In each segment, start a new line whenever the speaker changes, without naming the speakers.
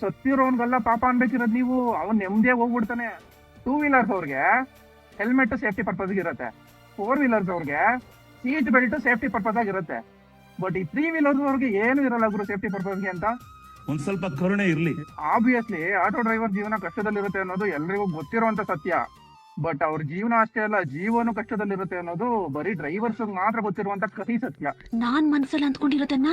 ಸತ್ತಿರೋನ್ಗೆಲ್ಲ ಪಾಪ ಅನ್ಬೇಕಿರೋದು ನೀವು. ಅವ್ನ್ ನೆಮ್ಮದಿಯಾಗಿ ಹೋಗ್ಬಿಡ್ತಾನೆ. 2 ವೀಲರ್ಸ್ ಅವ್ರಿಗೆ ಹೆಲ್ಮೆಟ್ ಸೇಫ್ಟಿ ಪರ್ಪಸ್ ಇರುತ್ತೆ, 4 ವೀಲರ್ಸ್ ಅವ್ರಿಗೆ ಸೀಟ್ ಬೆಲ್ಟ್ ಸೇಫ್ಟಿ ಪರ್ಪಸ್ ಆಗಿರುತ್ತೆ. ಬಟ್ ಈ 3 ವೀಲರ್ಸ್ ಅವ್ರಿಗೆ ಏನು ಇರಲ್ಲ ಗುರು ಸೇಫ್ಟಿ ಪರ್ಪಸ್ಗೆ ಅಂತ.
ಒಂದ್ ಸ್ವಲ್ಪ ಕರುಣೆ ಇರ್ಲಿ.
ಆಬ್ವಿಯಸ್ಲಿ ಆಟೋ ಡ್ರೈವರ್ ಜೀವನ ಕಷ್ಟದಲ್ಲಿರುತ್ತೆ ಅನ್ನೋದು ಎಲ್ರಿಗೂ ಗೊತ್ತಿರುವಂತ ಸತ್ಯ. ಬಟ್ ಅವ್ರ ಜೀವನ ಅಷ್ಟೇ ಅಲ್ಲ, ಜೀವನ ಕಷ್ಟದಲ್ಲಿರುತ್ತೆ ಅನ್ನೋದು ಬರೀ ಡ್ರೈವರ್ಸ್ ಮಾತ್ರ ಗೊತ್ತಿರುವಂತ ಕಹಿ ಸತ್ಯ.
ನಾನ್ ಮನ್ಸಲ್ಲಿ ಅಂದ್ಕೊಂಡಿರೋದನ್ನ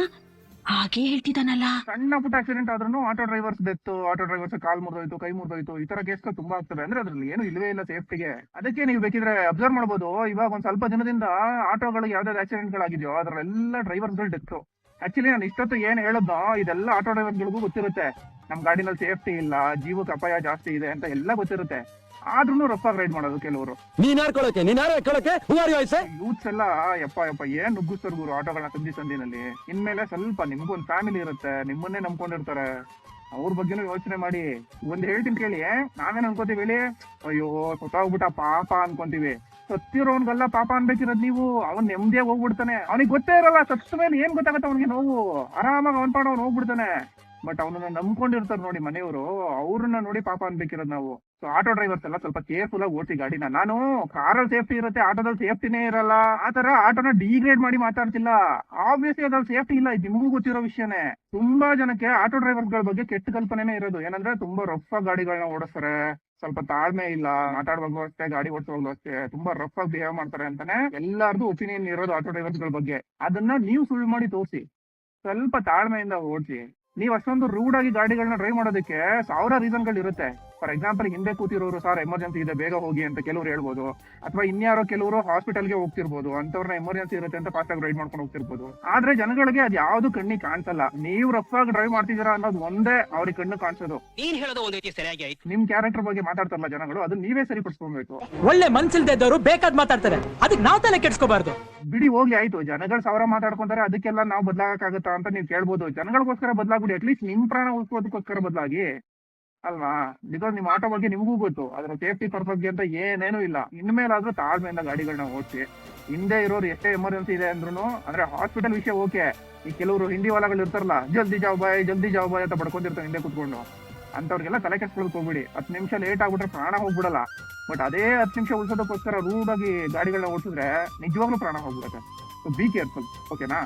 ಹಾಗೆ ಹೇಳ್ತಿದ್ದಾನಲ್ಲ.
ಸಣ್ಣ ಪುಟ್ಟ ಆಕ್ಸಿಡೆಂಟ್ ಆದ್ರೂ auto drivers death, auto drivers ಕಾಲ್ ಮುರಿದೋಯ್ತು, ಕೈ ಮುರಿದೋಯ್ತು, ಈ ತರ ಕೇಸ್ಗಳು ತುಂಬಾ ಆಗ್ತವೆ. ಅಂದ್ರೆ ಅದ್ರಲ್ಲಿ ಏನು ಇಲ್ವೇ ಇಲ್ಲ ಸೇಫ್ಟಿಗೆ. ಅದಕ್ಕೆ ನೀವು ಬೇಕಿದ್ರೆ ಅಬ್ಸರ್ವ್ ಮಾಡ್ಬೋದು, ಇವಾಗ ಒಂದ್ ಸ್ವಲ್ಪ ದಿನದಿಂದ ಆಟೋಗಳಿಗೆ ಯಾವ್ದಾದ್ರು ಆಕ್ಸಿಡೆಂಟ್ ಗಳಾಗಿದೆಯೋ ಅದ್ರೆಲ್ಲ ಡ್ರೈವರ್ಸ್ ಗಳು ಡೆತ್. ಆಕ್ಚುಲಿ ನಾನು ಇಷ್ಟೊತ್ತು ಏನ್ ಹೇಳದ್ನೋ ಇದೆಲ್ಲ ಆಟೋ ಡ್ರೈವರ್ಗಳಿಗೂ ಗೊತ್ತಿರುತ್ತೆ. ನಮ್ ಗಾಡಿನಲ್ಲಿ ಸೇಫ್ಟಿ ಇಲ್ಲ, ಜೀವಕ್ಕೆ ಅಪಾಯ ಜಾಸ್ತಿ ಇದೆ ಅಂತ ಎಲ್ಲ ಗೊತ್ತಿರುತ್ತೆ. ಆದ್ರೂ ರಫ್ ಆಗಿ ರೈಡ್ ಮಾಡೋದು ಕೆಲವರು. ಯೂತ್ಸ್ ಎಲ್ಲ ಯಪ್ಪ ಏನ್ ನುಗ್ಗಿಸ್ತಾರೆ ಗುರು ಆಟೋಗಳನ್ನ ಸಂದಿನಲ್ಲಿ. ಇನ್ಮೇಲೆ ಸ್ವಲ್ಪ ನಿಮ್ಗೊಂದ್ ಫ್ಯಾಮಿಲಿ ಇರುತ್ತೆ, ನಿಮ್ಮನ್ನೇ ನಂಬ್ಕೊಂಡಿರ್ತಾರೆ. ಅವ್ರ ಬಗ್ಗೆನೂ ಯೋಚನೆ ಮಾಡಿ. ಒಂದ್ ಹೇಳ್ತೀನಿ ಕೇಳಿ, ನಾವೇನ್ ಅನ್ಕೋತೀವಿ ಹೇಳಿ, ಅಯ್ಯೋ ಸೊತ್ತಾಗ್ಬಿಟ್ಟ ಪಾಪ ಅನ್ಕೊಂತೀವಿ. ಸತ್ತಿರೋನ್ಗೆಲ್ಲ ಪಾಪ ಅನ್ಬೇಕಿರೋದ್ ನೀವು. ಅವ್ನ್ ನೆಮ್ಮದಿಯಾಗಿ ಹೋಗ್ಬಿಡ್ತಾನೆ. ಅವ್ನಿಗೆ ಗೊತ್ತೇ ಇರಲ್ಲ ಸತ್ತ ಮೇಲೆ ಏನ್ ಗೊತ್ತಾಗತ್ತೆ ಅವ್ನಿಗೆ ನೋವು. ಆರಾಮಾಗಿ ಅವನ್ ಪಾಡ ಅವ್ನು ಹೋಗ್ಬಿಡ್ತಾನೆ. ಬಟ್ ಅವನನ್ನ ನಂಬ್ಕೊಂಡಿರ್ತಾರೆ ನೋಡಿ ಮನೆಯವರು, ಅವ್ರನ್ನ ನೋಡಿ ಪಾಪ ಅನ್ಬೇಕಿರೋದು ನಾವು. ಸೊ ಆಟೋ ಡ್ರೈವರ್ಸ್ ಎಲ್ಲ ಸ್ವಲ್ಪ ಕೇರ್ಫುಲ್ ಆಗಿ ಓಡಿಸಿ ಗಾಡಿನ. ನಾನು ಕಾರಲ್ಲಿ ಸೇಫ್ಟಿ ಇರುತ್ತೆ, ಆಟೋದಲ್ಲಿ ಸೇಫ್ಟಿನೇ ಇರಲ್ಲ ಆತರ ಆಟೋನ ಡಿಗ್ರೇಡ್ ಮಾಡಿ ಮಾತಾಡ್ತಿಲ್ಲ. ಆಬ್ವಿಯಸ್ಲಿ ಅದ್ರಲ್ಲಿ ಸೇಫ್ಟಿ ಇಲ್ಲ, ಇದು ನಿಮಗೂ ಗೊತ್ತಿರೋ ವಿಷಯನೇ. ತುಂಬಾ ಜನಕ್ಕೆ ಆಟೋ ಡ್ರೈವರ್ಸ್ ಗಳ ಬಗ್ಗೆ ಕೆಟ್ಟ ಕಲ್ಪನೆನೇ ಇರೋದು. ಏನಂದ್ರೆ ತುಂಬಾ ರಫ್ ಆಗಿ ಗಾಡಿಗಳನ್ನ ಓಡಿಸ್ತಾರೆ, ಸ್ವಲ್ಪ ತಾಳ್ಮೆ ಇಲ್ಲ, ಮಾತಾಡುವಾಗ್ಲೂ ಅಷ್ಟೇ, ಗಾಡಿ ಓಡಿಸುವಾಗ್ಲೂ ಅಷ್ಟೇ, ತುಂಬಾ ರಫ್ ಆಗಿ ಬಿಹೇವ್ ಮಾಡ್ತಾರೆ ಅಂತಾನೆ ಎಲ್ಲಾರ್ದು ಒಪಿನಿಯನ್ ಇರೋದು ಆಟೋ ಡ್ರೈವರ್ಸ್ ಗಳ ಬಗ್ಗೆ. ಅದನ್ನ ನೀವು ಸುಳ್ಳು ಮಾಡಿ ತೋರಿಸಿ, ಸ್ವಲ್ಪ ತಾಳ್ಮೆಯಿಂದ ಓಡಿಸಿ. ನೀವ್ ಅಷ್ಟೊಂದು ರೂಡ್ ಆಗಿ ಗಾಡಿಗಳನ್ನ ಡ್ರೈವ್ ಮಾಡೋದಕ್ಕೆ 1000 ರೀಸನ್ಗಳು ಇರುತ್ತೆ. ಫಾರ್ ಎಕ್ಸಾಂಪಲ್, ಹಿಂದೆ ಕೂತಿರೋರು ಸರ್ ಎಮರ್ಜೆನ್ಸಿ ಇದೆ ಬೇಗ ಹೋಗಿ ಅಂತ ಕೆಲವರು ಹೇಳ್ಬೋದು, ಅಥವಾ ಇನ್ಯಾರೋ ಕೆಲವರು ಹಾಸ್ಪಿಟಲ್ಗೆ ಹೋಗ್ತಿರ್ಬೋದು, ಅಂತವ್ರನ್ನ ಎಮರ್ಜೆನ್ಸಿ ಇರುತ್ತೆ ಅಂತ ಫಾಸ್ಟ್ ಆಗಿ ರೈಡ್ ಮಾಡ್ಕೊಂಡು ಹೋಗ್ತಿರ್ಬೋದು. ಆದ್ರೆ ಜನಗಳಿಗೆ ಅದ್ ಯಾವ್ದು ಕಣ್ಣಿಗೆ ಕಾಣಿಸಲ್ಲ. ನೀವು ರಫ್ ಆಗಿ ಡ್ರೈವ್ ಮಾಡ್ತಿದ್ದೀರಾ ಅನ್ನೋದು ಒಂದೇ ಅವ್ರಿಗೆ ಕಣ್ಣು ಕಾಣಿಸೋದು. ನಿಮ್ ಕ್ಯಾರೆಕ್ಟರ್ ಬಗ್ಗೆ ಮಾತಾಡ್ತಾರಲ್ಲ ಜನಗಳು, ಅದನ್ನ ನೀವೇ ಸರಿಪಡಿಸ್ಕೊಬೇಕು.
ಒಳ್ಳೆ ಮನ್ಸಿಲ್ದೇ ಇದ್ದವರು ಬೇಕಾದ್ ಮಾತಾಡ್ತಾರೆ, ಅದಕ್ಕೆ ನಾವ್ ತಲೆ ಕೆಡ್ಸ್ಕೋಬಾರ್ದು.
ಬಿಡಿ ಹೋಗ್ಲಿ ಆಯ್ತು, ಜನಗಳು 1000 ಮಾತಾಡ್ಕೊಂತಾರೆ, ಅದಕ್ಕೆಲ್ಲ ನಾವು ಬದಲಾಗಕ್ಕಾಗತ್ತಾ ಅಂತ ನೀವು ಕೇಳ್ಬೋದು. ಜನಗಳಿಗೋಸ್ಕರ ಬದಲಾಗ್ಬಿಡಿ, ಅಟ್ಲೀಸ್ಟ್ ನಿಮ್ ಪ್ರಾಣ ಉಳಿಸೋದಕ್ಕೋಸ್ಕರ ಬದಲಾಗಿ ಅಲ್ವಾ. ಬಿಕಾಸ್ ನಿಮ್ ಆಟೋ ಬಗ್ಗೆ ನಿಮಗೂ ಗೊತ್ತು, ಅದ್ರ ಸೇಫ್ಟಿ ಪರ್ಪಸ್ಗೆ ಅಂತ ಏನೇನು ಇಲ್ಲ. ಇನ್ಮೇಲಾದ್ರೂ ತಾಳ್ಮೆಯಿಂದ ಗಾಡಿಗಳನ್ನ ಓಡಿಸಿ. ಹಿಂದೆ ಇರೋರು ಎಷ್ಟೇ ಎಮರ್ಜೆನ್ಸಿ ಇದೆ ಅಂದ್ರೂ, ಅಂದ್ರೆ ಹಾಸ್ಪಿಟಲ್ ವಿಷಯ ಓಕೆ, ಈ ಕೆಲವರು ಹಿಂದಿ ಹೊಲಗಳು ಇರ್ತಾರಲ್ಲ, ಜಲ್ದಿ ಜಾವ್ ಬಾಯ್ ಅಂತ ಬಡ್ಕೊಂಡಿರ್ತಾರೆ ಹಿಂದೆ ಕುತ್ಕೊಂಡು, ಅಂತವ್ರಿಗೆಲ್ಲ ತಲೆ ಕೆಡ್ಸ್ಕೊಳಕ್ ಹೋಗ್ಬಿಡಿ. 10 ನಿಮಿಷ ಲೇಟ್ ಆಗ್ಬಿಟ್ರೆ ಪ್ರಾಣ ಹೋಗ್ಬಿಡಲ್ಲ. ಬಟ್ ಅದೇ 10 ನಿಮಿಷ ಉಳಿಸೋದಕ್ಕೋಸ್ಕರ ರೂಡ್ ಆಗಿ ಗಾಡಿಗಳನ್ನ ಓಡಿಸಿದ್ರೆ ನಿಜವಾಗ್ಲೂ ಪ್ರಾಣ ಹೋಗ್ಬಿಡುತ್ತೆ. ಸೊ ಬಿ ಕೇರ್ಫುಲ್, ಓಕೆನಾ.